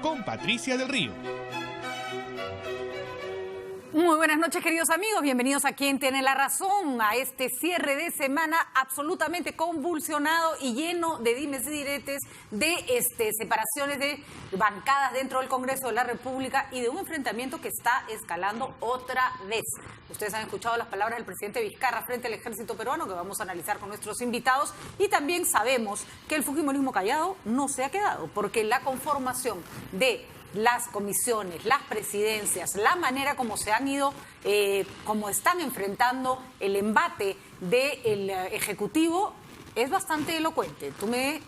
con Patricia del Río. Muy buenas noches, queridos amigos. Bienvenidos a Quien Tiene la Razón, a este cierre de semana absolutamente convulsionado y lleno de dimes y diretes, de separaciones de bancadas dentro del Congreso de la República y de un enfrentamiento que está escalando otra vez. Ustedes han escuchado las palabras del presidente Vizcarra frente al ejército peruano, que vamos a analizar con nuestros invitados, y también sabemos que el fujimorismo callado no se ha quedado, porque la conformación de las comisiones, las presidencias, la manera como se han ido, como están enfrentando el embate del Ejecutivo es bastante elocuente. Tú me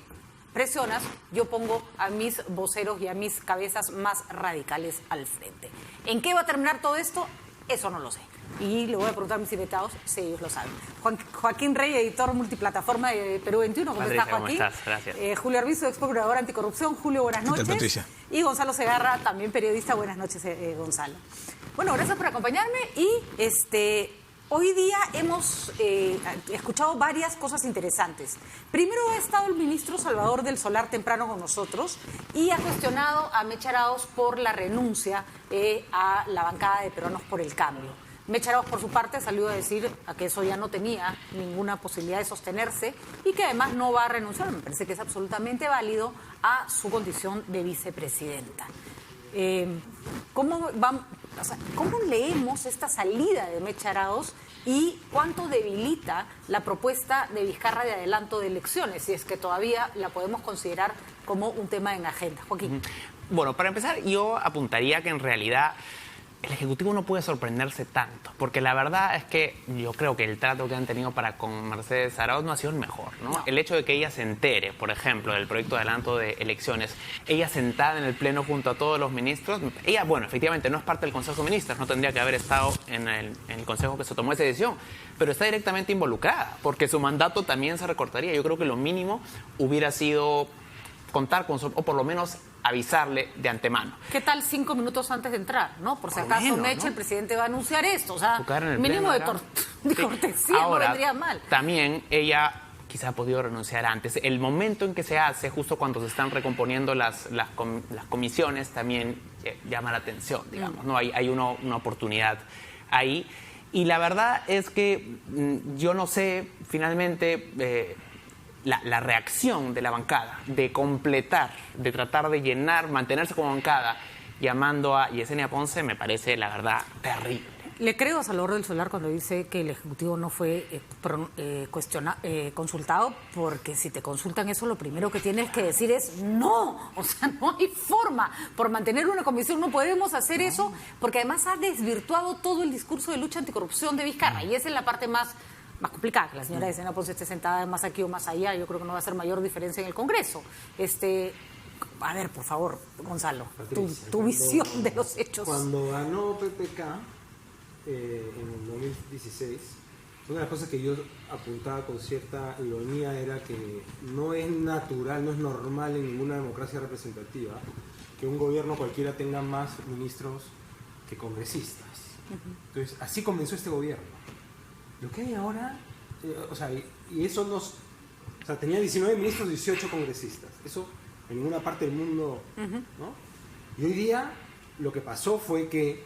presionas, yo pongo a mis voceros y a mis cabezas más radicales al frente. ¿En qué va a terminar todo esto? Eso no lo sé. Y le voy a preguntar a mis invitados si ellos lo saben. Joaquín Rey, editor multiplataforma de Perú 21. ¿Cómo estás, Joaquín? ¿Cómo estás? Gracias. Julio Arbizu, ex procurador anticorrupción. Julio, buenas noches. Patricia. Y Gonzalo Segarra, también periodista. Buenas noches, Gonzalo. Bueno, gracias por acompañarme. Y hoy día hemos escuchado varias cosas interesantes. Primero ha estado el ministro Salvador del Solar temprano con nosotros y ha cuestionado a Mecha Arauz por la renuncia a la bancada de Peruanos por el Cambio. Mecha Arauz, por su parte, salió a decir a que eso ya no tenía ninguna posibilidad de sostenerse y que además no va a renunciar. Me parece que es absolutamente válido a su condición de vicepresidenta. ¿Cómo leemos esta salida de Mecha Arauz y cuánto debilita la propuesta de Vizcarra de adelanto de elecciones, si es que todavía la podemos considerar como un tema en agenda? Joaquín. Bueno, para empezar, yo apuntaría que en realidad el Ejecutivo no puede sorprenderse tanto, porque la verdad es que yo creo que el trato que han tenido para con Mercedes Arauz no ha sido el mejor, ¿no? No. El hecho de que ella se entere, por ejemplo, del proyecto de adelanto de elecciones, ella sentada en el Pleno junto a todos los ministros, ella, bueno, efectivamente no es parte del Consejo de Ministros, no tendría que haber estado en el Consejo que se tomó esa decisión, pero está directamente involucrada, porque su mandato también se recortaría. Yo creo que lo mínimo hubiera sido contar con o por lo menos avisarle de antemano. ¿Qué tal 5 minutos antes de entrar, no? Por si Por lo acaso, menos, Mecha, ¿no? el presidente va a anunciar esto. O sea, Tocar en el mínimo pleno, de cortesía. Ahora, no vendría mal. También ella quizá ha podido renunciar antes. El momento en que se hace, justo cuando se están recomponiendo las comisiones, también llama la atención, digamos, ¿no? Hay una oportunidad ahí. Y la verdad es que yo no sé, finalmente, la reacción de la bancada, de completar, de tratar de llenar, mantenerse como bancada, llamando a Yesenia Ponce, me parece, la verdad, terrible. Le creo a Salvador del Solar cuando dice que el Ejecutivo no fue consultado, porque si te consultan eso, lo primero que tienes que decir es no. O sea, no hay forma. Por mantener una comisión no podemos hacer eso, porque además ha desvirtuado todo el discurso de lucha anticorrupción de Vizcarra. Y esa es la parte más complicada, que la señora Yesenia Ponce esté sentada más aquí o más allá. Yo creo que no va a hacer mayor diferencia en el Congreso. A ver, por favor, Gonzalo, Patricia, tu visión de los hechos. Cuando ganó PPK en el 2016, una de las cosas que yo apuntaba con cierta ironía era que no es natural, no es normal en ninguna democracia representativa que un gobierno cualquiera tenga más ministros que congresistas. Entonces, así comenzó este gobierno. Lo que hay ahora, y eso nos... O sea, tenía 19 ministros, 18 congresistas. Eso en ninguna parte del mundo, ¿no? Y hoy día lo que pasó fue que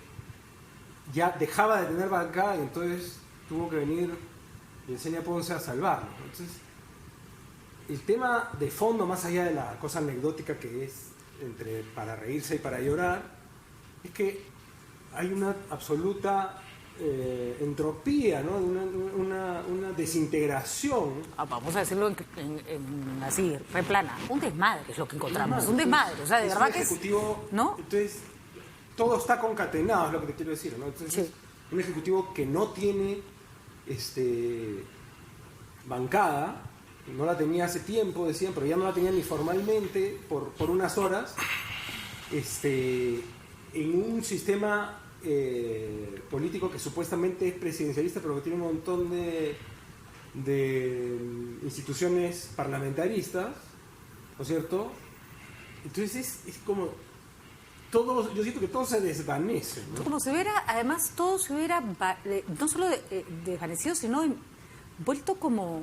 ya dejaba de tener bancada y entonces tuvo que venir Yesenia Ponce a salvarlo. Entonces, el tema de fondo, más allá de la cosa anecdótica que es entre para reírse y para llorar, es que hay una absoluta entropía, ¿no? Una desintegración. Vamos a decirlo así, replana. Un desmadre es lo que encontramos. Un desmadre. O sea, de verdad que es... ¿No? Entonces, todo está concatenado, es lo que te quiero decir, ¿no? Entonces, Sí. Un ejecutivo que no tiene bancada, no la tenía hace tiempo, decían, pero ya no la tenía ni formalmente por unas horas, en un sistema político que supuestamente es presidencialista, pero que tiene un montón de instituciones parlamentaristas, ¿no es cierto? Entonces es como todo, yo siento que todo se desvanece, ¿no? Como se hubiera, además todo se hubiera no solo desvanecido, sino vuelto como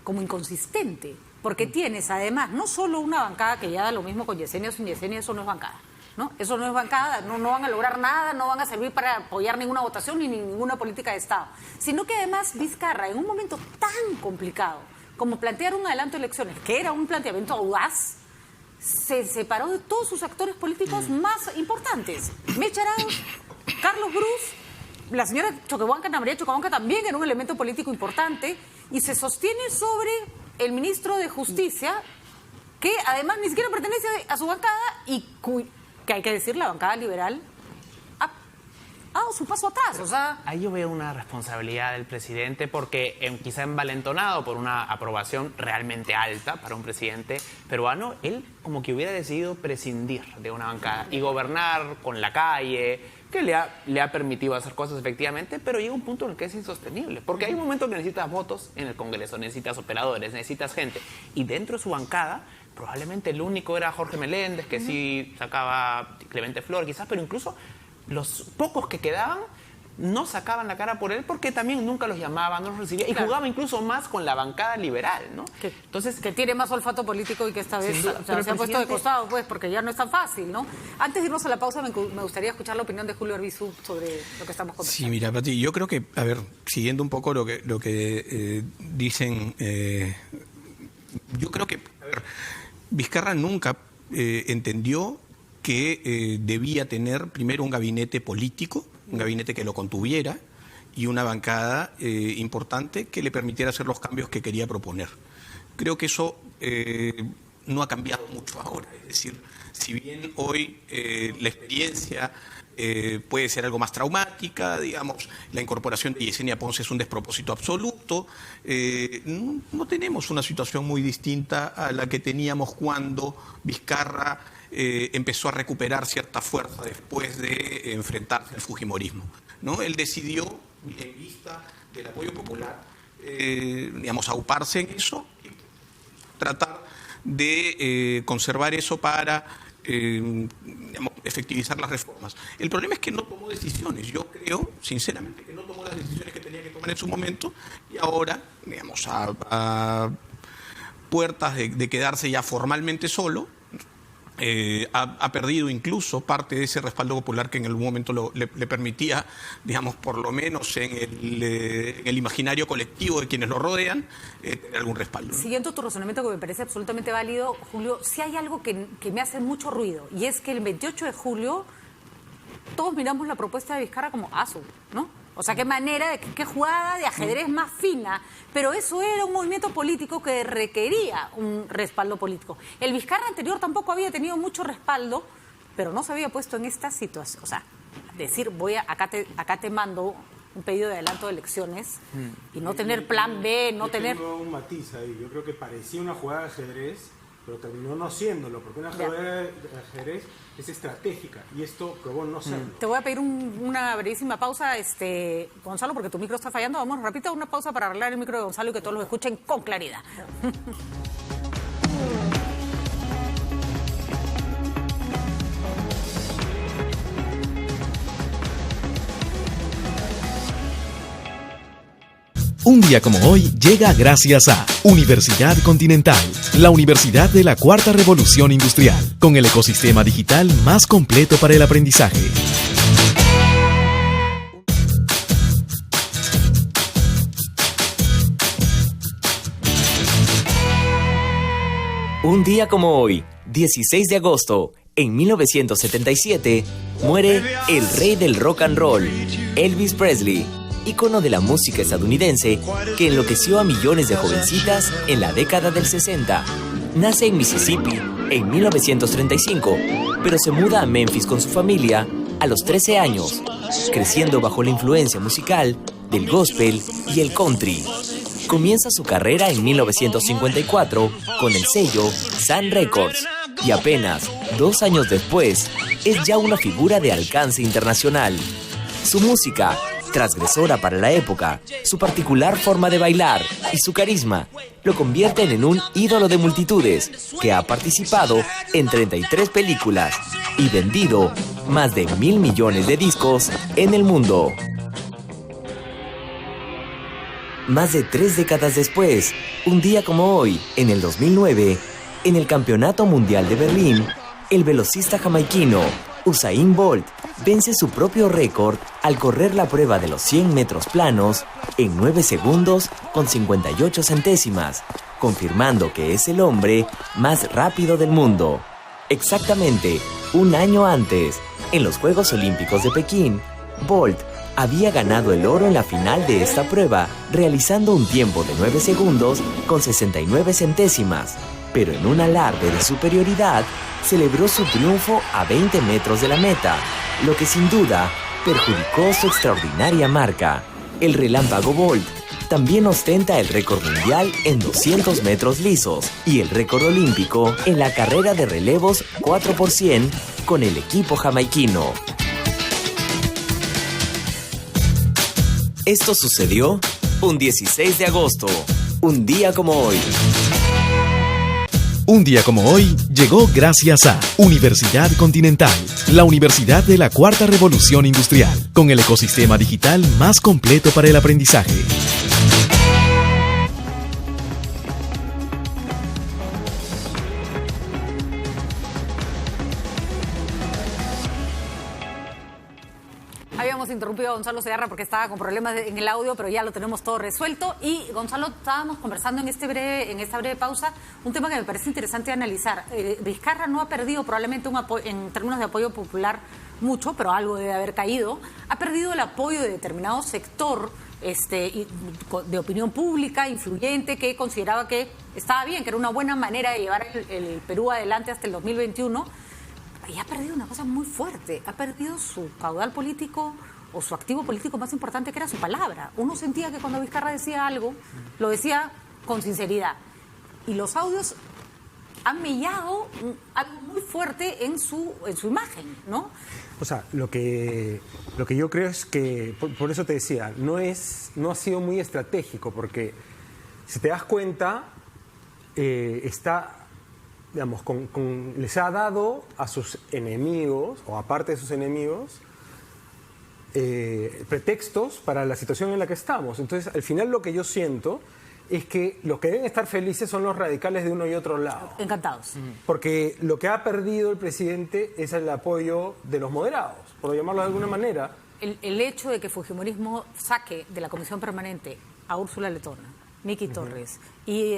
inconsistente. porque tienes además no solo una bancada que ya da lo mismo con Yesenia o sin Yesenia, eso no es bancada, ¿no? Eso no es bancada, no van a lograr nada, no van a servir para apoyar ninguna votación ni ninguna política de Estado, sino que además Vizcarra, en un momento tan complicado como plantear un adelanto de elecciones, que era un planteamiento audaz, se separó de todos sus actores políticos más importantes. Mecha Arauz, Carlos Brus, la señora Choquehuanca, Ana María Choquehuanca también era un elemento político importante, y se sostiene sobre el ministro de Justicia, que además ni siquiera pertenece a su bancada y que hay que decir, la bancada liberal ha dado su paso atrás. O sea, ahí yo veo una responsabilidad del presidente porque quizá envalentonado por una aprobación realmente alta para un presidente peruano, él como que hubiera decidido prescindir de una bancada y gobernar con la calle, que le ha permitido hacer cosas efectivamente, pero llega un punto en el que es insostenible, porque hay un momento en que necesitas votos en el Congreso, necesitas operadores, necesitas gente, y dentro de su bancada probablemente el único era Jorge Meléndez, que sí sacaba Clemente Flor quizás, pero incluso los pocos que quedaban no sacaban la cara por él porque también nunca los llamaba, no los recibía, y jugaba incluso más con la bancada liberal, ¿no? Entonces, que tiene más olfato político y que esta vez se ha puesto de costado, pues, porque ya no es tan fácil, ¿no? Antes de irnos a la pausa, me gustaría escuchar la opinión de Julio Arbizu sobre lo que estamos conversando. Sí, mira, Pati, yo creo que, a ver, siguiendo un poco lo que dicen, yo creo que, a ver, Vizcarra nunca entendió que debía tener primero un gabinete político, un gabinete que lo contuviera y una bancada importante que le permitiera hacer los cambios que quería proponer. Creo que eso no ha cambiado mucho ahora. Es decir, si bien hoy la experiencia puede ser algo más traumática, digamos, la incorporación de Yesenia Ponce es un despropósito absoluto, no tenemos una situación muy distinta a la que teníamos cuando Vizcarra empezó a recuperar cierta fuerza después de enfrentarse al fujimorismo, ¿no? Él decidió, en vista del apoyo popular, digamos, auparse en eso y tratar de conservar eso para digamos, efectivizar las reformas. El problema es que no tomó decisiones. Yo creo, sinceramente, que no tomó las decisiones que tenía que tomar en su momento y ahora, digamos, a puertas de quedarse ya formalmente solo, ha perdido incluso parte de ese respaldo popular que en algún momento le permitía, digamos, por lo menos en el imaginario colectivo de quienes lo rodean, tener algún respaldo, ¿no? Siguiendo tu razonamiento, que me parece absolutamente válido, Julio, sí hay algo que me hace mucho ruido, y es que el 28 de julio todos miramos la propuesta de Vizcarra como ASU, ¿no? O sea, qué manera, qué jugada de ajedrez más fina. Pero eso era un movimiento político que requería un respaldo político. El Vizcarra anterior tampoco había tenido mucho respaldo, pero no se había puesto en esta situación. O sea, decir, acá te mando un pedido de adelanto de elecciones y no tener plan B, no tener... Tengo un matiz ahí. Yo creo que parecía una jugada de ajedrez, pero terminó no siéndolo, porque una jugada de ajedrez es estratégica y esto probó no serlo. Te voy a pedir una brevísima pausa, Gonzalo, porque tu micro está fallando. Vamos rápido a una pausa para arreglar el micro de Gonzalo y que todos lo escuchen con claridad. Un día como hoy llega gracias a Universidad Continental, la universidad de la Cuarta Revolución Industrial, con el ecosistema digital más completo para el aprendizaje. Un día como hoy, 16 de agosto, en 1977, muere el rey del rock and roll, Elvis Presley, ícono de la música estadounidense que enloqueció a millones de jovencitas en la década del 60. Nace en Mississippi en 1935, pero se muda a Memphis con su familia a los 13 años, creciendo bajo la influencia musical del gospel y el country. Comienza su carrera en 1954 con el sello Sun Records y apenas 2 años después es ya una figura de alcance internacional. Su música, transgresora para la época, su particular forma de bailar y su carisma lo convierten en un ídolo de multitudes que ha participado en 33 películas y vendido más de 1.000 millones de discos en el mundo. Más de 3 décadas después, un día como hoy, en el 2009, en el Campeonato Mundial de Berlín, el velocista jamaiquino Usain Bolt vence su propio récord al correr la prueba de los 100 metros planos en 9 segundos con 58 centésimas, confirmando que es el hombre más rápido del mundo. Exactamente un año antes, en los Juegos Olímpicos de Pekín, Bolt había ganado el oro en la final de esta prueba, realizando un tiempo de 9 segundos con 69 centésimas, pero en un alarde de superioridad, celebró su triunfo a 20 metros de la meta, lo que sin duda perjudicó su extraordinaria marca. El relámpago Bolt también ostenta el récord mundial en 200 metros lisos y el récord olímpico en la carrera de relevos 4x100 con el equipo jamaiquino. Esto sucedió un 16 de agosto, un día como hoy. Un día como hoy llegó gracias a Universidad Continental, la universidad de la Cuarta Revolución Industrial, con el ecosistema digital más completo para el aprendizaje. Habíamos interrumpido a Gonzalo Segarra porque estaba con problemas en el audio, pero ya lo tenemos todo resuelto. Y Gonzalo, estábamos conversando en esta breve pausa un tema que me parece interesante analizar. Vizcarra no ha perdido probablemente en términos de apoyo popular mucho, pero algo debe haber caído. Ha perdido el apoyo de determinado sector de opinión pública, influyente, que consideraba que estaba bien, que era una buena manera de llevar el Perú adelante hasta el 2021. Y ha perdido una cosa muy fuerte, ha perdido su caudal político o su activo político más importante, que era su palabra. Uno sentía que cuando Vizcarra decía algo, lo decía con sinceridad. Y los audios han mellado algo muy fuerte en su imagen, ¿no? O sea, lo que yo creo es que, por eso te decía, no ha sido muy estratégico, porque si te das cuenta, digamos, les ha dado a sus enemigos, o aparte de sus enemigos, pretextos para la situación en la que estamos. Entonces, al final lo que yo siento es que los que deben estar felices son los radicales de uno y otro lado. Encantados. Porque lo que ha perdido el presidente es el apoyo de los moderados, por llamarlo de alguna manera. El hecho de que Fujimorismo saque de la Comisión Permanente a Úrsula Letona, Miki Torres y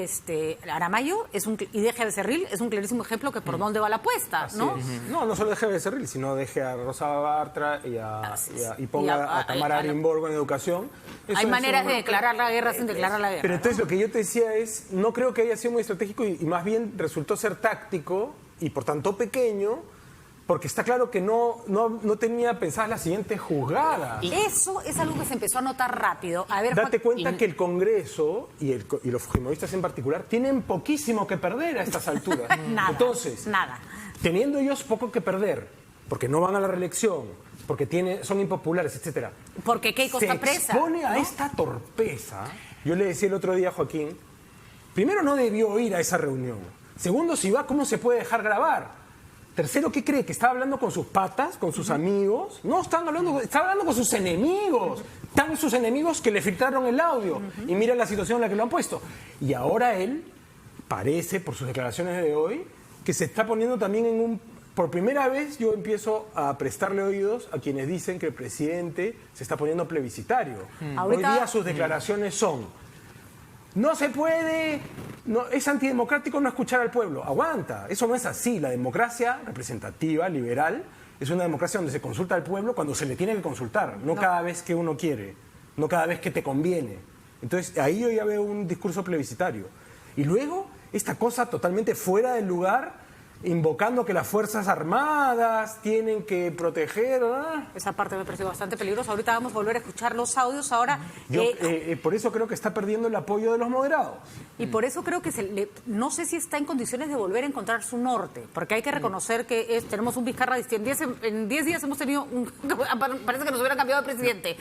Aramayo y deje a Becerril es un clarísimo ejemplo que por dónde va la apuesta, ¿no? No solo deje a Becerril, sino deje a Rosa Bartra y ponga a Tamara Arimborgo en educación. Hay maneras de declarar la guerra sin declarar la guerra. Pero entonces lo que yo te decía es, no creo que haya sido muy estratégico y más bien resultó ser táctico y por tanto pequeño, porque está claro que no tenía pensadas las siguientes jugadas. Eso es algo que se empezó a notar rápido. A ver, date cuenta que el Congreso y los fujimoristas en particular tienen poquísimo que perder a estas alturas. Nada. Entonces, teniendo ellos poco que perder, porque no van a la reelección, porque son impopulares, etcétera. Porque Keiko está presa. Se expone a esta torpeza. Yo le decía el otro día a Joaquín, primero, no debió ir a esa reunión. Segundo, si va, ¿cómo se puede dejar grabar? Tercero, ¿qué cree? ¿Que estaba hablando con sus patas, con sus amigos? No, estaba hablando con sus enemigos. Están sus enemigos que le filtraron el audio. Y mira la situación en la que lo han puesto. Y ahora él parece, por sus declaraciones de hoy, que se está poniendo también por primera vez yo empiezo a prestarle oídos a quienes dicen que el presidente se está poniendo plebiscitario. Hoy día sus declaraciones son: no se puede, es antidemocrático no escuchar al pueblo. Aguanta, eso no es así. La democracia representativa, liberal, es una democracia donde se consulta al pueblo cuando se le tiene que consultar, no cada vez que uno quiere, no cada vez que te conviene. Entonces, ahí yo ya veo un discurso plebiscitario. Y luego, esta cosa totalmente fuera del lugar, invocando que las Fuerzas Armadas tienen que proteger. Esa parte me pareció bastante peligrosa. Ahorita vamos a volver a escuchar los audios. Ahora, por eso creo que está perdiendo el apoyo de los moderados. Y por eso creo que no sé si está en condiciones de volver a encontrar su norte, porque hay que reconocer que tenemos un Vizcarra distinto. En 10 días hemos tenido parece que nos hubiera cambiado de presidente.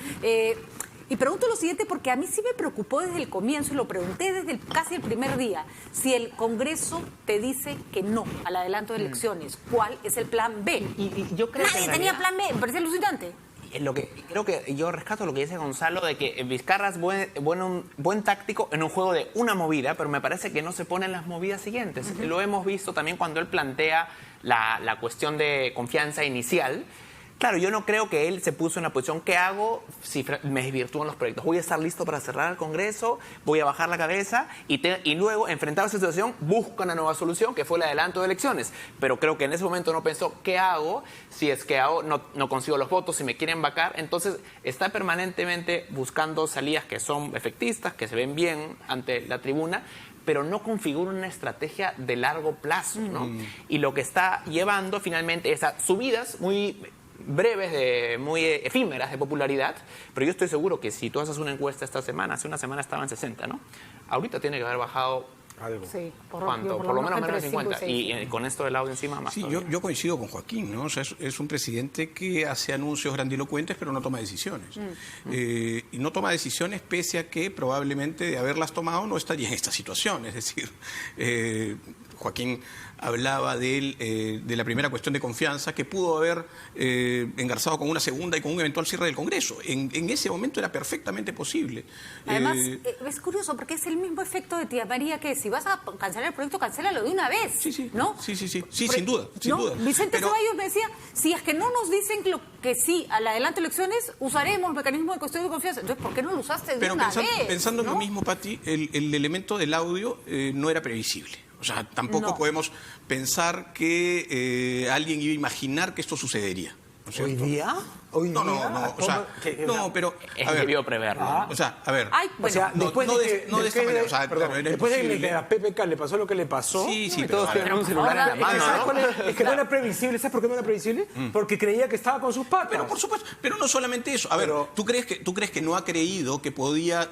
Y pregunto lo siguiente porque a mí sí me preocupó desde el comienzo, y lo pregunté desde casi el primer día: si el Congreso te dice que no al adelanto de elecciones, ¿cuál es el plan B? Y yo creo Nadie tenía plan B, me parecía alucinante. Lo que creo que yo rescato lo que dice Gonzalo de que Vizcarra es buen táctico en un juego de una movida, pero me parece que no se pone en las movidas siguientes. Lo hemos visto también cuando él plantea la cuestión de confianza inicial. Claro, yo no creo que él se puso en la posición, ¿qué hago si me desvirtúan los proyectos? Voy a estar listo para cerrar el Congreso, voy a bajar la cabeza y luego, enfrentar esa situación, busca una nueva solución, que fue el adelanto de elecciones. Pero creo que en ese momento no pensó, ¿qué hago si es que no consigo los votos, si me quieren vacar? Entonces, está permanentemente buscando salidas que son efectistas, que se ven bien ante la tribuna, pero no configura una estrategia de largo plazo, ¿no? Y lo que está llevando finalmente es a subidas muy breves, muy efímeras de popularidad, pero yo estoy seguro que si tú haces una encuesta esta semana, hace una semana estaba en 60, ¿no? Ahorita tiene que haber bajado algo. Sí, ¿cuánto? Por lo menos menos de 50. Y con esto del audio encima más. Sí, yo coincido con Joaquín, ¿no? O sea, es un presidente que hace anuncios grandilocuentes, pero no toma decisiones. Y no toma decisiones pese a que probablemente de haberlas tomado no estaría en esta situación. Es decir, Joaquín hablaba de la primera cuestión de confianza que pudo haber engarzado con una segunda y con un eventual cierre del Congreso. En ese momento era perfectamente posible. Además, es curioso porque es el mismo efecto de Tía María, que si vas a cancelar el proyecto, cancélalo de una vez. Sí, ¿no? Sí, sin duda. Vicente Ceballos me decía, si es que no nos dicen que sí al adelanto de elecciones, usaremos el mecanismo de cuestión de confianza. Entonces, ¿por qué no lo usaste de una vez? Pensando ¿no? en lo mismo, Pati, el elemento del audio no era previsible. O sea, tampoco podemos pensar que alguien iba a imaginar que esto sucedería. ¿No es cierto? ¿Hoy día? No, o sea, no, pero a ver, debió preverlo. o sea, a ver. Ay, bueno, O sea, después de esta manera, o sea, después de que a PPK le pasó lo que le pasó, Sí, Todos pero, tienen un celular en la ¿sabes mano, cuál es que no era previsible? ¿Sabes por qué no era previsible? Porque creía que estaba con sus patas. Pero por supuesto, pero no solamente eso. A ver, ¿tú crees que no ha creído que podía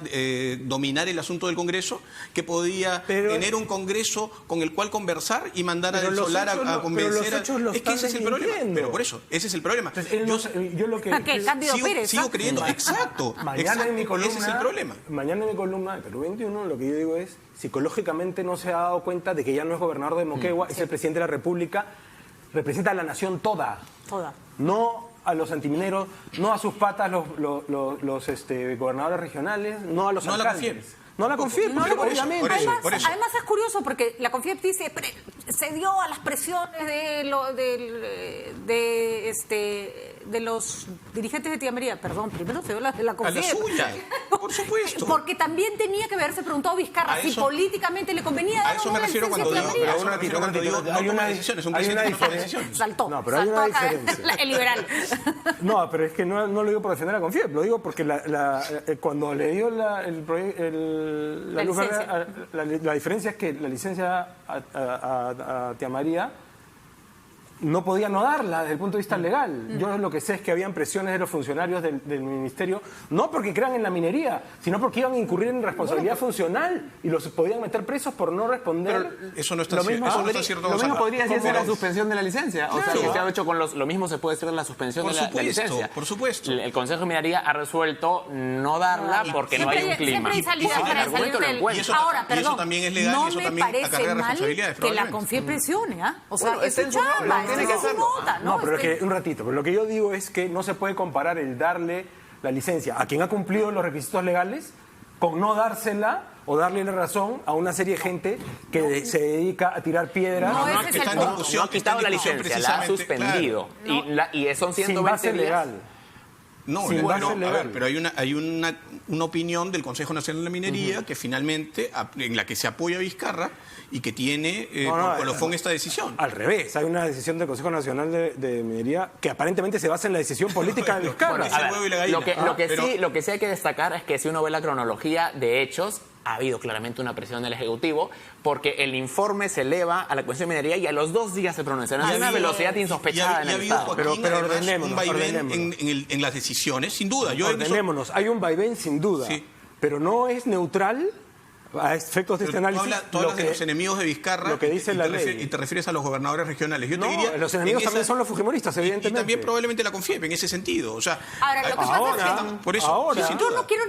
dominar el asunto del Congreso? ¿Que podía tener un Congreso con el cual conversar y mandar a Del Solar a convencer? Es que ese es el problema. Pero por eso, ese es el problema. Entonces, yo lo que... ¿Qué? Cándido Pérez, sigo ¿no? creyendo, exacto. Mañana en mi columna, ese es el problema. Mañana en mi columna de Perú 21, lo que yo digo es, psicológicamente no se ha dado cuenta de que ya no es gobernador de Moquegua, es el presidente de la República, representa a la nación toda. Toda. No a los antimineros, no a sus patas los gobernadores regionales, no a los alcaldes. No la confíes, obviamente. Además es curioso porque la CONFIEP dice se dio a las presiones de los dirigentes de Tía María. Perdón, primero se dio la CONFIEP. A la suya, por supuesto. Porque también tenía que haberse preguntado Vizcarra si políticamente le convenía dar a eso me refiero cuando digo hay una diferencia. Saltó. No, pero hay una acá diferencia. el liberal. No, pero es que no lo digo por defender a CONFIEP, lo digo porque cuando le dio la luz verde, la diferencia es que la licencia a Tía María no podía no darla desde el punto de vista legal. Yo lo que sé es que habían presiones de los funcionarios del ministerio, no porque crean en la minería, sino porque iban a incurrir en responsabilidad funcional y los podían meter presos por no responder. Pero eso no está cierto. Lo mismo podría decirse de la suspensión de la licencia. O sea, que se ha hecho con lo mismo se puede decir de la suspensión de la licencia. Por supuesto. El Consejo de Minería ha resuelto no darla porque no hay un clima. Siempre hay salidas para salir del... Ahora, perdón, eso también es legal y eso también acarrea responsabilidades. Que la CONFIEP presione, ¿ah? O sea, es su chamba, tiene que hacerlo. No, pero es que un ratito. Pero lo que yo digo es que no se puede comparar el darle la licencia a quien ha cumplido los requisitos legales con no dársela o darle la razón a una serie de gente que se dedica a tirar piedras. No, ese es el punto. No ha quitado la licencia, la ha suspendido. Claro. Y son 120 sin base días. legal. No, a ver, pero hay una opinión del Consejo Nacional de la Minería que finalmente, en la que se apoya a Vizcarra y que tiene por colofón esta decisión. Al revés, hay una decisión del Consejo Nacional de Minería que aparentemente se basa en la decisión política de Vizcarra. Lo que sí hay que destacar es que si uno ve la cronología de hechos, ha habido claramente una presión del Ejecutivo porque el informe se eleva a la Comisión de Minería y a los 2 días se pronuncia. Es una velocidad insospechada en el Estado. Pero ordenémonos. Un vaivén en las decisiones, sin duda. Ordenémonos. Hay un vaivén, sin duda. Sí. Pero no es neutral. a efectos de este análisis... Tú hablas de los enemigos de Vizcarra, lo que dice la ley. Y te refieres a los gobernadores regionales. Yo te No, diría, los enemigos también son los fujimoristas, evidentemente. Y también probablemente la CONFIEP, en ese sentido. O sea, ahora, lo que pasa es que por eso, ahora, sí, sin yo duda. no quiero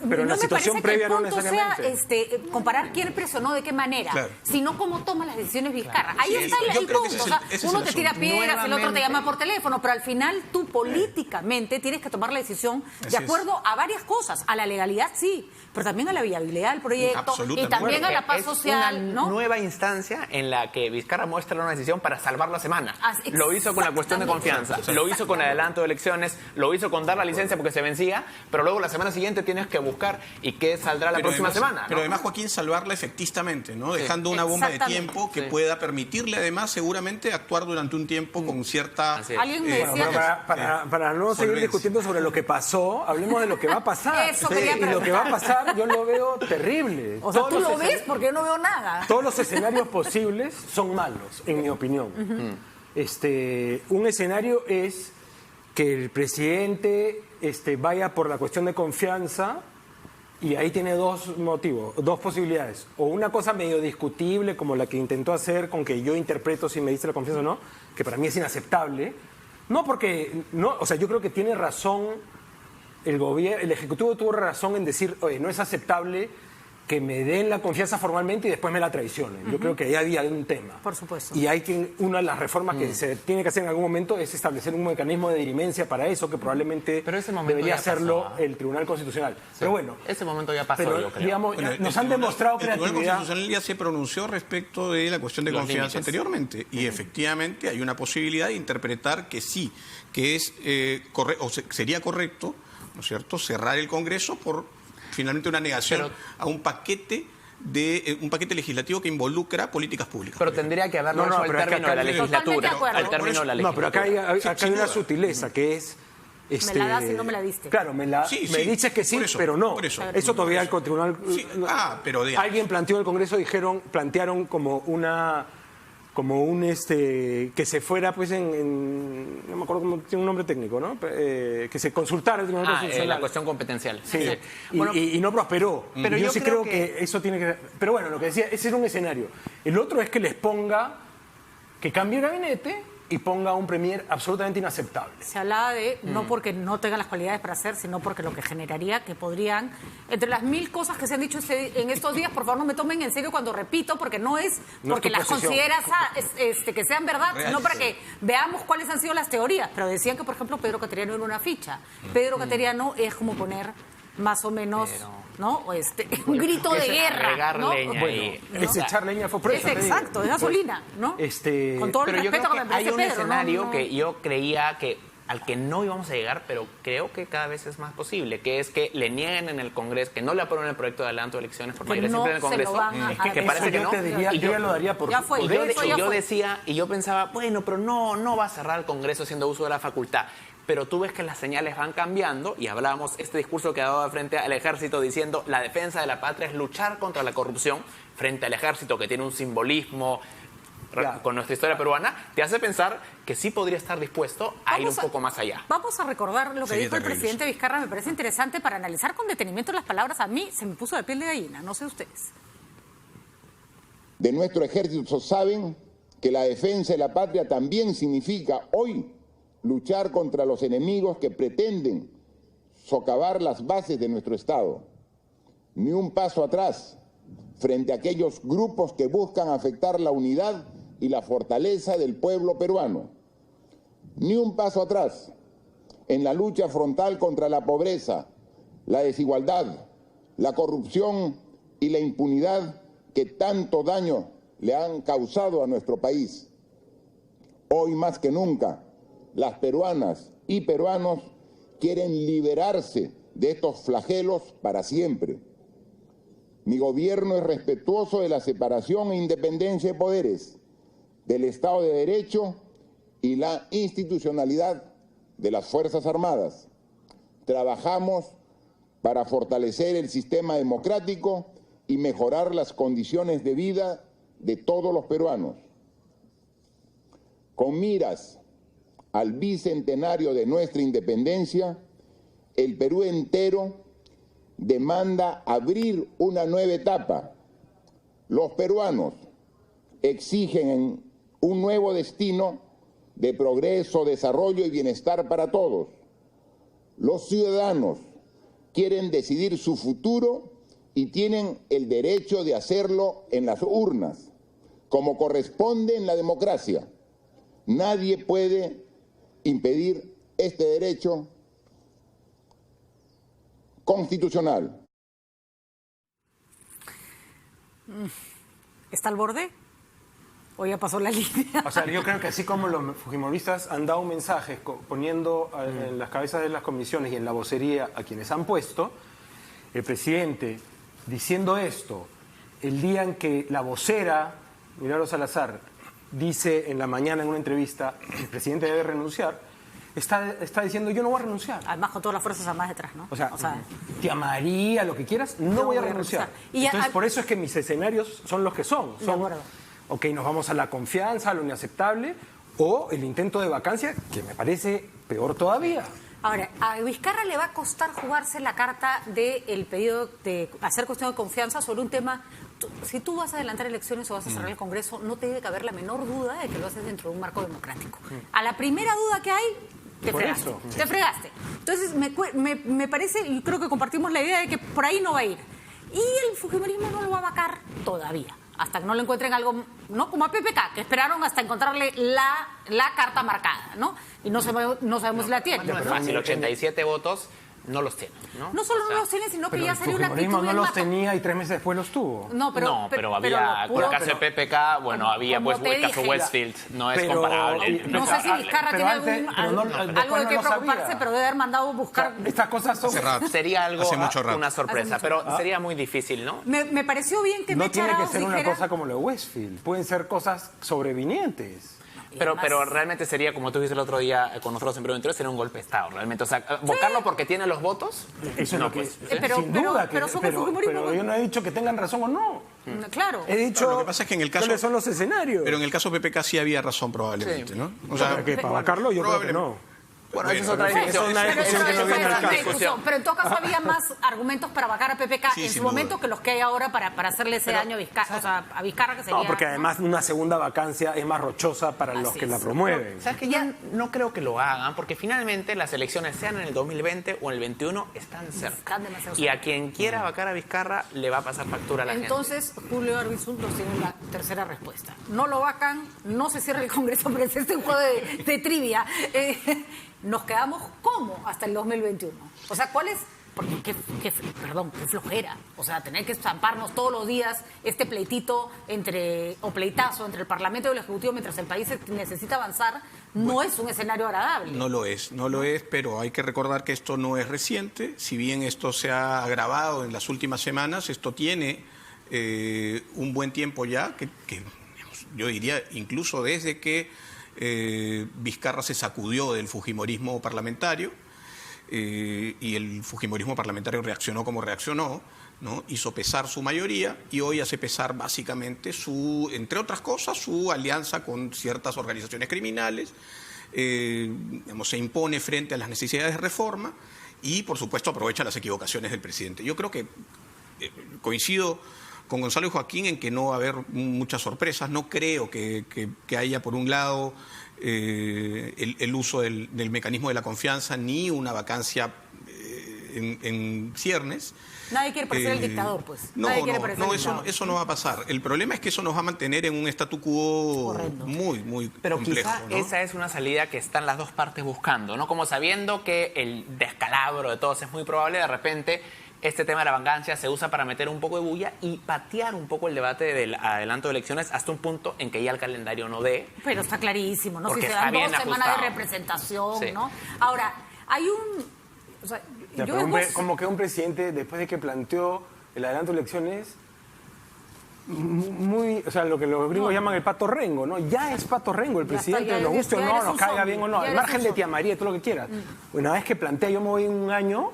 pero en la no me situación parece previa que el no punto sea necesariamente. comparar quién presionó de qué manera, Claro. sino cómo toma las decisiones Vizcarra. Ahí Sí, está yo el creo que punto. ese es O el- ese sea, es uno el te tira asunto. piedras, el otro te Nuevamente. llama por teléfono, pero al final tú políticamente tienes que tomar la decisión de Así es. acuerdo a varias cosas. A la legalidad sí, pero también a la viabilidad del proyecto y Absolutamente. también a la paz Es social, una ¿no? nueva instancia en la que Vizcarra muestra una decisión para salvar la semana. Así- Lo hizo con la cuestión de confianza, lo hizo con adelanto de elecciones, lo hizo con dar la licencia porque se vencía, pero luego la semana siguiente tienes que buscar y qué saldrá la Pero próxima además- semana. ¿no? Pero además, Joaquín, salvarla efectivamente, ¿no? Dejando una bomba de Exactamente. tiempo que Sí. pueda permitirle, además, seguramente actuar durante un tiempo con cierta... Así es. Alguien me Bueno, decía pero para no seguir Solvencia. discutiendo sobre lo que pasó, hablemos de lo que va a pasar. Eso quería y lo que va a preguntar. pasar yo lo veo terrible. O sea, Todos tú los lo ves escen- porque yo no veo nada. Todos los escenarios posibles son malos, en mi opinión. Un escenario es que el presidente vaya por la cuestión de confianza y ahí tiene dos motivos, dos posibilidades. O una cosa medio discutible como la que intentó hacer con que yo interpreto si me dice la confianza o no, que para mí es inaceptable. No porque, no, o sea, yo creo que tiene razón el Ejecutivo tuvo razón en decir, oye, no es aceptable que me den la confianza formalmente y después me la traicionen. Yo creo que ahí había un tema. Por supuesto. Y hay que, una de las reformas que se tiene que hacer en algún momento es establecer un mecanismo de dirimencia para eso, que probablemente Pero ese momento debería ya hacerlo pasó, ¿eh? el Tribunal Constitucional. Pero bueno, Ese momento ya pasó, pero yo creo. digamos, Bueno, nos el han demostrado El Tribunal creatividad. Constitucional ya se pronunció respecto de la cuestión de Los confianza límites. anteriormente y efectivamente hay una posibilidad de interpretar que sí, que es sería correcto, ¿no es cierto?, cerrar el Congreso por finalmente una negación Pero- a un paquete legislativo que involucra políticas públicas. Pero tendría que haberlo No, hecho al pero es que término de la acá- Totalmente de legislatura. acuerdo. Al término de la No, legislatura. pero acá hay, Sí, acá sin hay una duda. sutileza que es... Me la das y no me la diste. Claro, me Sí, me sí, dices que sí, por eso, pero no. por eso. Todavía el tribunal... Sí, pero digamos. Alguien planteó en el Congreso, plantearon como que se fuera pues no me acuerdo cómo tiene un nombre técnico, ¿no? Que se consultara el Tribunal La Constitucional. cuestión competencial. Sí. Y, Bueno, y no prosperó. pero yo yo sí creo creo que eso tiene que... Pero bueno, lo que decía, ese era un escenario. El otro es que les ponga, que cambie el gabinete y ponga un premier absolutamente inaceptable. Se hablaba de, no porque no tengan las cualidades para hacer, sino porque lo que generaría que podrían, entre las 1000 cosas que se han dicho en estos días, por favor no me tomen en serio cuando repito, porque no es No porque es tu las posición. consideras que sean verdad, Real, sino para sí. que veamos cuáles han sido las teorías. Pero decían que, por ejemplo, Pedro Cateriano era una ficha. Pedro Cateriano es como poner más o menos, ¿no? Un grito de es guerra, agregar ¿no? leña ahí. Es echar leña fue Es presa. te digo. exacto, es gasolina, ¿no? Con todo el Pero yo respeto creo que me que hay merece un Pedro, ¿no? escenario No. que yo creía que al que no íbamos a llegar, pero creo que cada vez es más posible, que es que le nieguen en el Congreso, que no le aprueben el proyecto de adelanto de elecciones por Que mayoría no simple en el se lo Congreso, van a- es que Eso parece que yo no. te diría, Y yo ya lo daría por Ya fue, Y yo- de eso hecho, ya yo fue. decía, y yo pensaba, bueno, pero no va a cerrar el Congreso haciendo uso de la facultad. Pero tú ves que las señales van cambiando y hablábamos este discurso que ha dado de frente al ejército diciendo la defensa de la patria es luchar contra la corrupción frente al ejército que tiene un simbolismo Ya. con nuestra historia peruana, te hace pensar que sí podría estar dispuesto a ir un poco más allá. Vamos a recordar lo que Sería dijo el terrible presidente Vizcarra, me parece interesante para analizar con detenimiento las palabras. A mí se me puso la piel de gallina, no sé ustedes. De nuestro ejército saben que la defensa de la patria también significa hoy luchar contra los enemigos que pretenden socavar las bases de nuestro Estado. Ni un paso atrás frente a aquellos grupos que buscan afectar la unidad y la fortaleza del pueblo peruano. Ni un paso atrás en la lucha frontal contra la pobreza, la desigualdad, la corrupción y la impunidad que tanto daño le han causado a nuestro país. Hoy más que nunca, las peruanas y peruanos quieren liberarse de estos flagelos para siempre. Mi gobierno es respetuoso de la separación e independencia de poderes, del Estado de Derecho y la institucionalidad de las Fuerzas Armadas. Trabajamos para fortalecer el sistema democrático y mejorar las condiciones de vida de todos los peruanos. Con miras al bicentenario de nuestra independencia, el Perú entero demanda abrir una nueva etapa Los peruanos exigen un nuevo destino de progreso, desarrollo y bienestar para todos. Los ciudadanos quieren decidir su futuro y tienen el derecho de hacerlo en las urnas, como corresponde en la democracia. Nadie puede impedir este derecho constitucional. ¿Está al borde? ¿O ya pasó la línea? O sea, yo creo que así como los fujimoristas han dado mensajes poniendo en las cabezas de las comisiones y en la vocería a quienes han puesto, el presidente diciendo esto, el día en que la vocera, Milagros Salazar, dice en la mañana en una entrevista, el presidente debe renunciar, está diciendo yo no voy a renunciar. Además con todas las fuerzas armadas detrás, ¿no? O sea tía María, lo que quieras, no voy a renunciar. Y entonces por eso es que mis escenarios son los que son. Ok, nos vamos a la confianza, a lo inaceptable, o el intento de vacancia, que me parece peor todavía. Ahora, a Vizcarra le va a costar jugarse la carta del pedido de hacer cuestión de confianza sobre un tema. Si tú vas a adelantar elecciones o vas a cerrar el Congreso, no te debe caber la menor duda de que lo haces dentro de un marco democrático. A la primera duda que hay, te fregaste. Te fregaste. Entonces, me parece, y creo que compartimos la idea de que por ahí no va a ir. Y el fujimorismo no lo va a vacar todavía, hasta que no le encuentren algo, ¿no? Como a PPK, que esperaron hasta encontrarle la carta marcada, ¿no? Y no sabemos si la tiene. No es fácil, 87 votos no los tiene, ¿no? No solo no los tiene, sino que ya sería una actitud... El fujimorismo no los tenía y 3 meses después los tuvo. No, pero había, con el caso de PPK, bueno, había pues el caso Westfield, no es comparable. No sé si Vizcarra tiene algo de qué preocuparse, pero debe haber mandado a buscar... Estas cosas son... Sería algo, una sorpresa, pero sería muy difícil, ¿no? Me pareció bien que no Mecha tiene que Arauz ser una dijera... cosa como lo de Westfield, pueden ser cosas sobrevinientes. Pero realmente sería, como tú dijiste el otro día con nosotros en Perú 22, sería un golpe de Estado, realmente. O sea, votarlo porque tiene los votos, eso no, pues. Sin duda, pero yo no he dicho que tengan razón o no. Claro. He dicho lo que pasa es que en el caso, cuáles son los escenarios. Pero en el caso de PPK sí había razón probablemente, ¿no? O sea, que para vacarlo yo creo que no. Bueno, esa es otra discusión. Es una discusión que no viene al caso. Pero en todo caso había más argumentos para vacar a PPK en su momento que los que hay ahora para hacerle ese daño a Vizcarra, o sea, a Vizcarra que sería... No, porque además una segunda vacancia es más rochosa para los que la promueven. ¿Sabes qué? Ya no creo que lo hagan, porque finalmente las elecciones, sean en el 2020 o en el 21, están cerca. Están demasiado y a quien quiera vacar a Vizcarra le va a pasar factura a la gente. Entonces, Julio Arbizu nos tiene la tercera respuesta. No lo vacan, no se cierra el Congreso, pero es un juego de trivia. Nos quedamos como hasta el 2021. O sea, ¿cuál es? Porque qué flojera. O sea, tener que estamparnos todos los días este pleitazo entre el Parlamento y el Ejecutivo mientras el país necesita avanzar, no es un escenario agradable. No lo es, pero hay que recordar que esto no es reciente. Si bien esto se ha agravado en las últimas semanas, esto tiene un buen tiempo ya, que yo diría incluso desde que Vizcarra se sacudió del fujimorismo parlamentario y el fujimorismo parlamentario reaccionó como reaccionó, ¿no? Hizo pesar su mayoría y hoy hace pesar básicamente entre otras cosas, su alianza con ciertas organizaciones criminales, se impone frente a las necesidades de reforma y por supuesto aprovecha las equivocaciones del presidente. Yo creo que coincido con Gonzalo y Joaquín en que no va a haber muchas sorpresas. No creo que haya, por un lado, el uso del mecanismo de la confianza ni una vacancia en ciernes. Nadie quiere parecer el dictador, pues. Eso no va a pasar. El problema es que eso nos va a mantener en un statu quo muy pero complejo. Quizá ¿no? esa es una salida que están las dos partes buscando, ¿no? Como sabiendo que el descalabro de todos es muy probable, de repente este tema de la vacancia se usa para meter un poco de bulla y patear un poco el debate del adelanto de elecciones hasta un punto en que ya el calendario no dé. Pero está clarísimo, ¿no? Porque si se dan 2 ajustado. semanas de representación, ¿no? Ahora, hay un... O sea, como que un presidente, después de que planteó el adelanto de elecciones, o sea, lo que los gringos llaman el pato rengo, ¿no? Ya es pato rengo el presidente, nos guste o no, nos caiga bien o no, al margen de tía María, todo lo que quieras. Una vez que plantea yo me voy en un año,